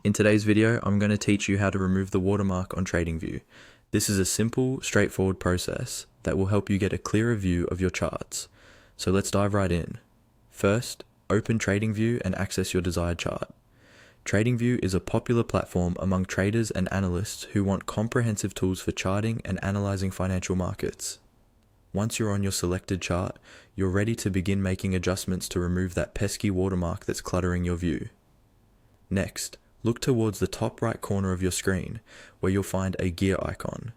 In today's video, I'm going to teach you how to remove the watermark on TradingView. This is a simple, straightforward process that will help you get a clearer view of your charts. So let's dive right in. First, open TradingView and access your desired chart. TradingView is a popular platform among traders and analysts who want comprehensive tools for charting and analyzing financial markets. Once you're on your selected chart, you're ready to begin making adjustments to remove that pesky watermark that's cluttering your view. Next, look towards the top right corner of your screen, where you'll find a gear icon.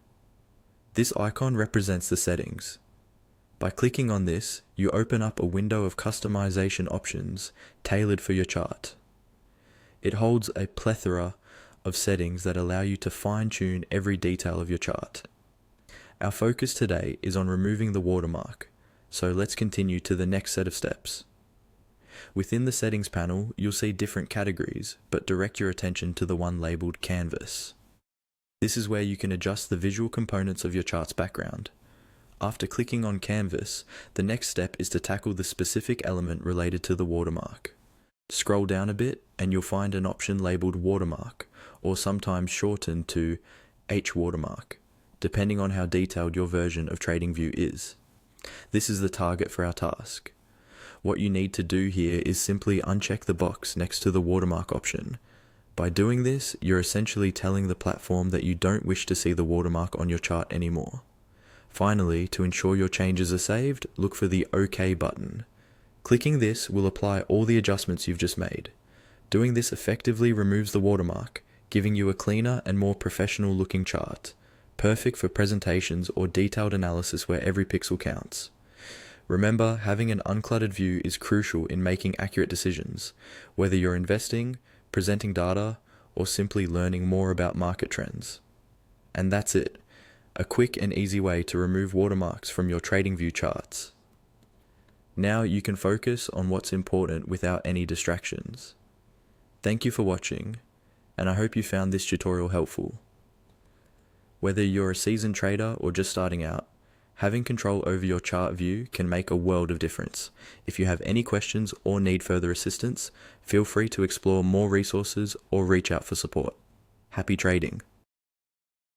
This icon represents the settings. By clicking on this, you open up a window of customization options tailored for your chart. It holds a plethora of settings that allow you to fine-tune every detail of your chart. Our focus today is on removing the watermark, so let's continue to the next set of steps. Within the settings panel, you'll see different categories, but direct your attention to the one labeled Canvas. This is where you can adjust the visual components of your chart's background. After clicking on Canvas, the next step is to tackle the specific element related to the watermark. Scroll down a bit and you'll find an option labeled Watermark, or sometimes shortened to H Watermark, depending on how detailed your version of TradingView is. This is the target for our task. What you need to do here is simply uncheck the box next to the watermark option. By doing this, you're essentially telling the platform that you don't wish to see the watermark on your chart anymore. Finally, to ensure your changes are saved, look for the OK button. Clicking this will apply all the adjustments you've just made. Doing this effectively removes the watermark, giving you a cleaner and more professional looking chart, perfect for presentations or detailed analysis where every pixel counts. Remember, having an uncluttered view is crucial in making accurate decisions, whether you're investing, presenting data, or simply learning more about market trends. And that's it, a quick and easy way to remove watermarks from your TradingView charts. Now you can focus on what's important without any distractions. Thank you for watching, and I hope you found this tutorial helpful. Whether you're a seasoned trader or just starting out, having control over your chart view can make a world of difference. If you have any questions or need further assistance, feel free to explore more resources or reach out for support. Happy trading!